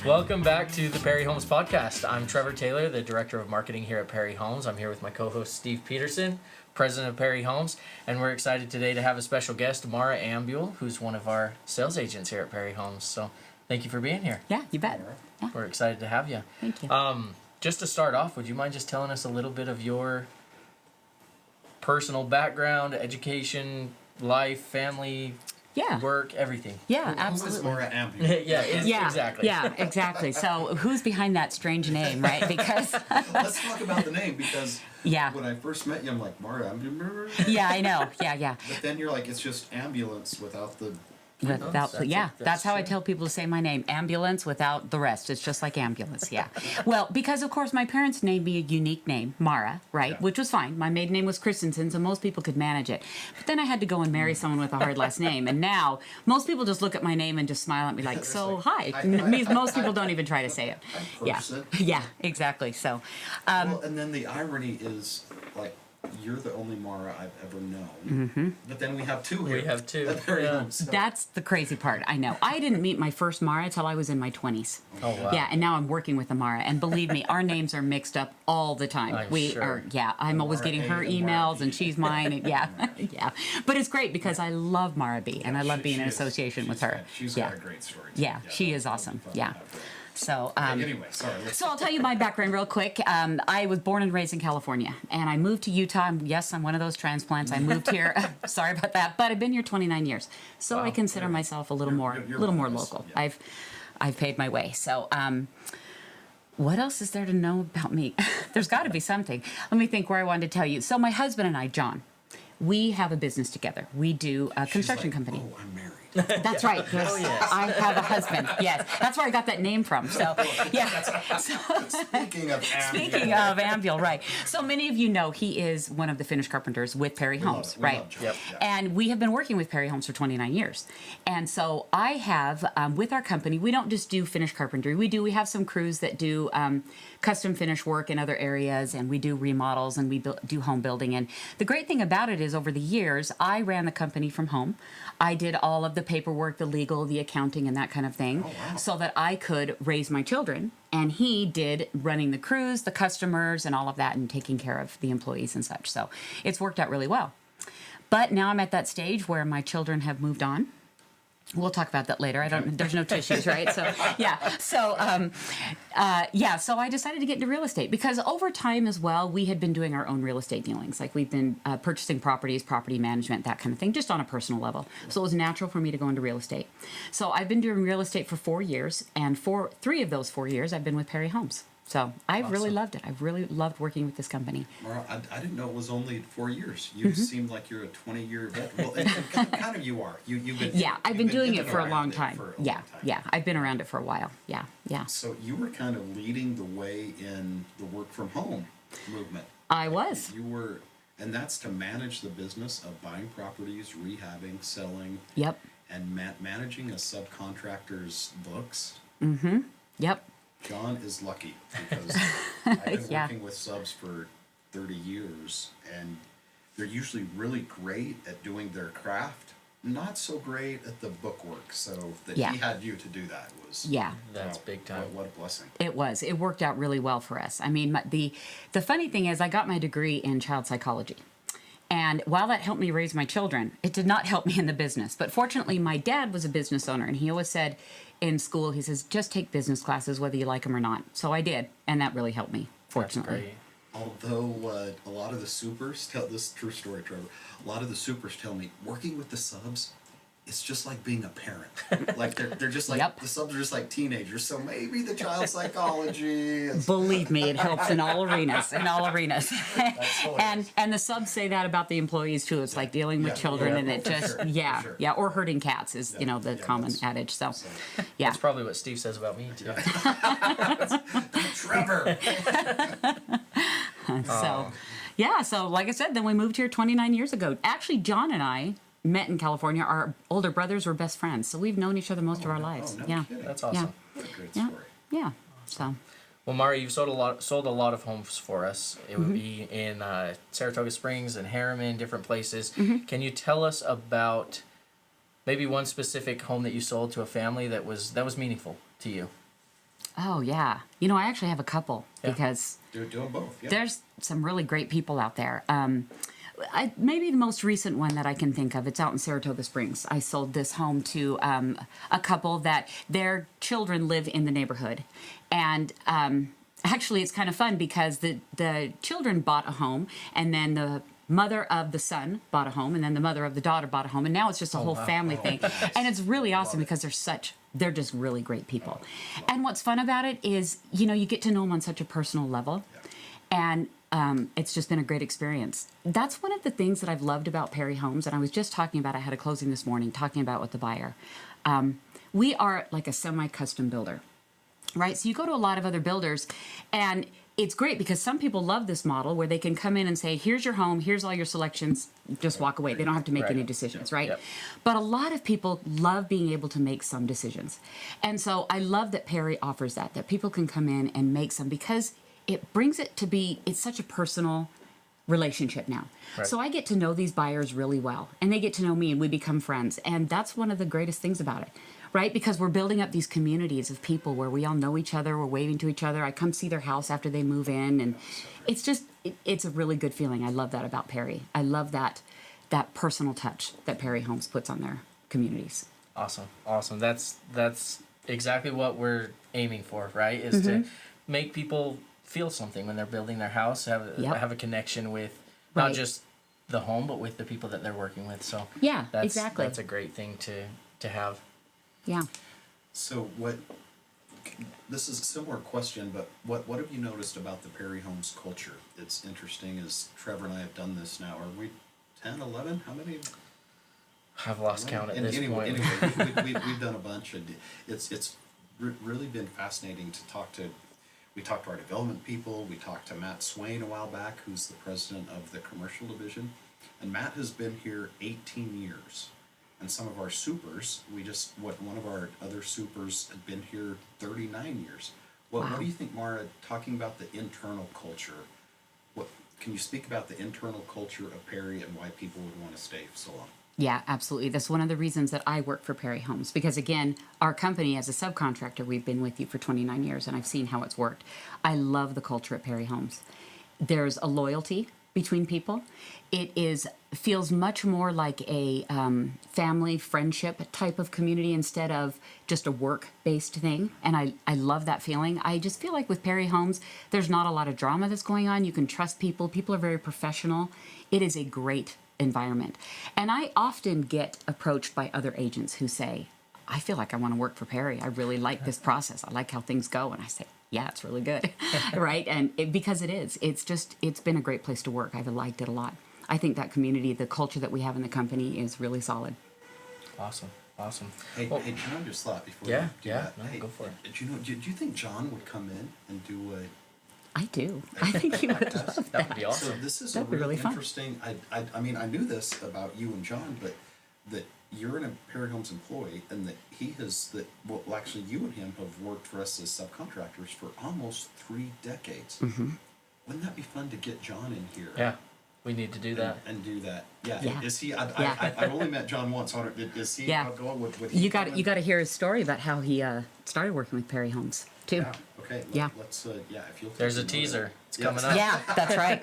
Welcome back to the Perry Homes Podcast. I'm Trevor Taylor, the Director of Marketing here at Perry Homes. I'm here with my co-host Steve Peterson, President of Perry Homes, and we're excited today to have a special guest, Mara Ambuehl, who's one of our sales agents here at Perry Homes. So thank you for being here. Yeah, you bet. Yeah. We're excited to have you. Thank you. Just to start off, would you mind just telling us a little bit of your personal background, education, life, family, work, everything? Yeah, Who absolutely. is Mara Ambuehl? Exactly. Yeah, exactly. So who's behind that strange name, right? Because Let's talk about the name, because yeah, when I first met you, I'm like, Mara Ambuehl? yeah, I know. Yeah. But then you're like, it's just ambulance without the... Without, that's how I tell people to say my name. Ambulance without the rest. It's just like ambulance. Yeah. Well, because of course my parents named me a unique name, Mara, right? Yeah. Which was fine. My maiden name was Christensen, so most people could manage it. But then I had to go and marry someone with a hard last name, and now most people just look at my name and just smile at me like, "So hi." It means most people don't even try to say it. Person. Yeah. Exactly. So. Well, and then the irony is, like, you're the only Mara I've ever known. Mm-hmm. But then we have two here. We have two. At Perry Homes, so. That's the crazy part. I know. I didn't meet my first Mara until I was in my 20s. Oh, wow. Yeah, and now I'm working with a Mara. And believe me, our names are mixed up all the time. I'm we sure. are, I'm always Mara getting A her and Mara emails B. and she's mine. And yeah. But it's great because I love Mara B and I love being in She is. association with her. She's got a great story. too. Yeah, she is that'll be awesome. fun to Yeah. have her. So, Anyway, sorry. so I'll tell you my background real quick. I was born and raised in California, and I moved to Utah. Yes, I'm one of those transplants. I moved here. Sorry about that, but I've been here 29 years, so Wow. I consider myself a little You're more one of us, local. yeah. I've paid my way. So, what else is there to know about me? There's got to be something. Let me think where I wanted to tell you. So, my husband and I, John, we have a business together. We do a construction company. Oh, I'm married. That's right. Oh, yes. I have a husband. Yes, that's where I got that name from. So, yeah. So, Speaking of Ambuehl. speaking of Ambuehl, right. So many of you know he is one of the Finnish carpenters with Perry Homes, We right? love John. Yep. Yeah. And we have been working with Perry Homes for 29 years. And so I have, with our company, we don't just do Finnish carpentry. We have some crews that do custom finish work in other areas, and we do remodels, and we do home building. And the great thing about it is over the years, I ran the company from home. I did all of the paperwork, the legal, the accounting, and that kind of thing, so that I could raise my children. And he did running the crews, the customers, and all of that, and taking care of the employees and such. So it's worked out really well. But now I'm at that stage where my children have moved on. We'll talk about that later. There's no tissues, right? So, So I decided to get into real estate because over time as well, we had been doing our own real estate dealings. Like we've been purchasing properties, property management, that kind of thing, just on a personal level. So it was natural for me to go into real estate. So I've been doing real estate for 4 years, and for 3 of those 4 years, I've been with Perry Homes. So I've really loved it. I've really loved working with this company. Mara, I didn't know it was only 4 years. You seem like you're a 20-year veteran. Well, and kind of you are. You've been. I've been doing in it and for a around long it time. for a long time. I've been around it for a while. Yeah. So you were kind of leading the way in the work from home movement. I was. You were, and that's to manage the business of buying properties, rehabbing, selling, Yep. and managing a subcontractor's books. Yep. John is lucky because I've been Yeah. working with subs for 30 years, and they're usually really great at doing their craft, not so great at the bookwork. So that Yeah. he had you to do that was That's big time. What a blessing. It was. It worked out really well for us. I mean, the funny thing is, I got my degree in child psychology. And while that helped me raise my children, it did not help me in the business. But fortunately, my dad was a business owner, and he always said in school, he says, just take business classes whether you like them or not. So I did, and that really helped me, fortunately. Great. Although a lot of the supers tell this true story, Trevor. A lot of the supers tell me working with the subs, it's just like being a parent. Like they're just like Yep. the subs are just like teenagers. So maybe the child psychology is Believe me, it helps in all arenas. hilarious. and the subs say that about the employees too. It's like dealing with children, and it for just sure, for sure. or herding cats is the common that's- adage. So so- yeah. That's probably what Steve says about me too. Trevor. So like I said, then we moved here 29 years ago. Actually, John and I met in California. Our older brothers were best friends, so we've known each other most of our lives. no Yeah, kidding. That's awesome. What a great yeah, story. yeah. So Well, Mari, you've sold a lot of homes for us. It would be in Saratoga Springs and Harriman, different places. Can you tell us about maybe one specific home that you sold to a family that was meaningful to you? Oh yeah. I actually have a couple Yeah. because Do them both. Yeah. there's some really great people out there. Maybe the most recent one that I can think of, it's out in Saratoga Springs. I sold this home to a couple that their children live in the neighborhood. And actually, it's kind of fun because the children bought a home, and then the mother of the son bought a home, and then the mother of the daughter bought a home, and now it's just a whole wow. family thing. And it's really awesome because they're just really great people. And what's fun about it is, you get to know them on such a personal level. And it's just been a great experience. That's one of the things that I've loved about Perry Homes. And I was just talking about, I had a closing this morning, talking about with the buyer. We are like a semi-custom builder, right? So you go to a lot of other builders, and it's great because some people love this model where they can come in and say, here's your home, here's all your selections, just walk away. They don't have to make Right. any decisions, right? Yep. But a lot of people love being able to make some decisions. And so I love that Perry offers that people can come in and make some, because it brings it to be, it's such a personal relationship now. Right. So I get to know these buyers really well, and they get to know me, and we become friends. And that's one of the greatest things about it, right? Because we're building up these communities of people where we all know each other, we're waving to each other. I come see their house after they move in, and it's just, it's a really good feeling. I love that about Perry. I love that personal touch that Perry Homes puts on their communities. Awesome. That's exactly what we're aiming for, right? Is to make people feel something when they're building their house, have a connection with not Right. just the home, but with the people that they're working with. So Yeah, that's, exactly. That's a great thing to have. Yeah. So this is a similar question, but what have you noticed about the Perry Homes culture? It's interesting, as Trevor and I have done this now. Are we 10, 11? How many? I've lost count at this point. Anyway, we've done a bunch. And it's really been fascinating to talk to. We talked to our development people. We talked to Matt Swain a while back, who's the president of the commercial division. And Matt has been here 18 years. And some of our supers, one of our other supers had been here 39 years. What do you think, Mara, talking about the internal culture, can you speak about the internal culture of Perry and why people would want to stay so long? Yeah, absolutely. That's one of the reasons that I work for Perry Homes, because again, our company as a subcontractor, we've been with you for 29 years, and I've seen how it's worked. I love the culture at Perry Homes. There's a loyalty between people. It feels much more like a family friendship type of community instead of just a work-based thing. And I love that feeling. I just feel like with Perry Homes, there's not a lot of drama that's going on. You can trust people. People are very professional. It is a great environment. And I often get approached by other agents who say, I feel like I want to work for Perry. I really like this process. I like how things go. And I say, yeah, it's really good. Right? And because it is, it's been a great place to work. I've liked it a lot. I think that community, the culture that we have in the company is really solid. Awesome. Hey, John just thought before Yeah, you do yeah, that. no, Hey, go for it. Do you think John would come in and do a... I do. I think he would love That would be So awesome. this is That'd a be really really fun. interesting... I mean, I knew this about you and John, but that you're a Perry Homes employee, and that actually you and him have worked for us as subcontractors for almost 3 decades. Mm-hmm. Wouldn't that be fun to get John in here? Yeah, we need to do that. And do that. Yeah. Yeah. Is he? Yeah. I've only met John once. Is he Yeah. outgoing? Would You got to hear his story about how he started working with Perry Homes too. Yeah. Okay. Yeah. Let's. Yeah. If you'll. There's a take note of teaser. that. It's coming up. Yeah, that's right.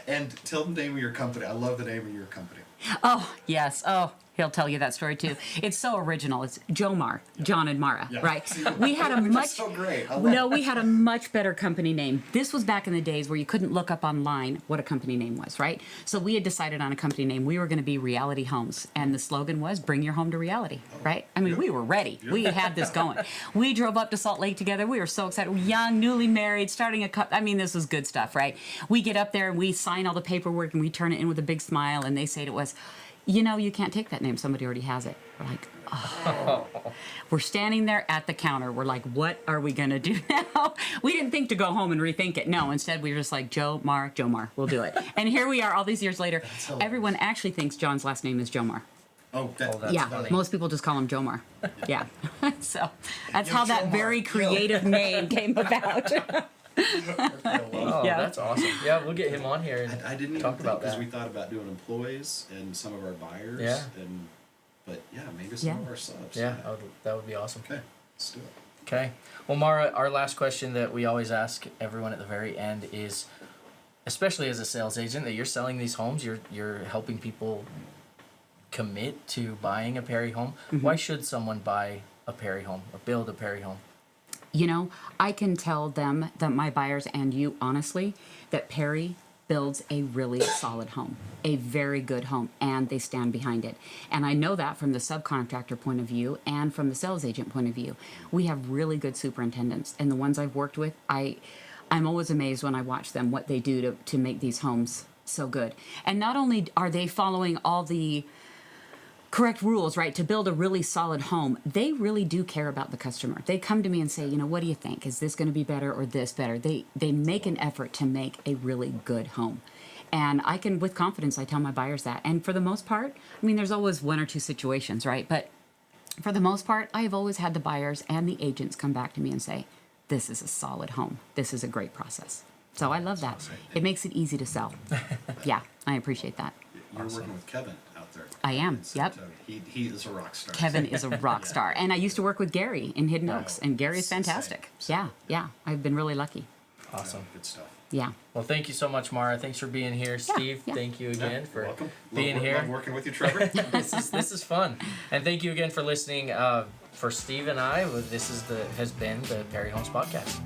And tell the name of your company. I love the name of your company. Oh, yes. Oh, he'll tell you that story too. It's so original. It's Jomar, John and Mara, Yeah. right? See, We had a which is much so great. I love we had a much better company name. This was back in the days where you couldn't look up online what a company name was, right? So we had decided on a company name. We were going to be Reality Homes, and the slogan was "Bring your home to reality." Right? I mean, yeah. we were ready. We had this going. We drove up to Salt Lake together. We were so excited. We're young, newly married, starting a I mean, this was good stuff, right? We get up there and we sign all the paperwork and we turn it in with a big smile, and they say to us, you can't take that name. Somebody already has it. We're like, oh. We're standing there at the counter. We're like, what are we going to do now? We didn't think to go home and rethink it. No, instead we were just like, Jomar, we'll do it. And here we are all these years later. hilarious. Everyone actually thinks John's last name is Jomar. Oh, that's Yeah, funny. most people just call him Jomar. Yeah. So that's Yo, how that Jomar. very creative name came about. Oh, Yeah. that's awesome. Yeah, we'll get him on here and I didn't even talk think, about because that. we thought about doing employees and some of our buyers. Yeah. But yeah, maybe some Yeah. of our subs. Yeah, that would be awesome. Okay, let's do it. Okay. Well, Mara, our last question that we always ask everyone at the very end is, especially as a sales agent, that you're selling these homes, you're helping people commit to buying a Perry home. Why should someone buy a Perry home or build a Perry home? You know, I can tell them, that my buyers and you honestly, that Perry builds a really solid home, a very good home, and they stand behind it. And I know that from the subcontractor point of view and from the sales agent point of view. We have really good superintendents, and the ones I've worked with, I'm always amazed when I watch them, what they do to make these homes so good. And not only are they following all the correct rules, right, to build a really solid home, they really do care about the customer. They come to me and say, you know, what do you think? Is this going to be better or this better? They make an effort to make a really good home. And I can, with confidence, I tell my buyers that. And for the most part, I mean, there's always one or two situations, right? But for the most part, I have always had the buyers and the agents come back to me and say, this is a solid home. This is a great process. So I love that. It makes it easy to sell. Yeah, I appreciate that. You're working with Kevin out there. I am, yep. He is a rock star. Kevin is a rock star. And I used to work with Gary in Hidden Oaks, and Gary is fantastic. Same. Yeah. I've been really lucky. Awesome. Good stuff. Yeah. Well, thank you so much, Mara. Thanks for being here. Steve, yeah. thank you again for Welcome. being here. Love working with you, Trevor. This is fun. And thank you again for listening. For Steve and I, has been the Perry Homes Podcast.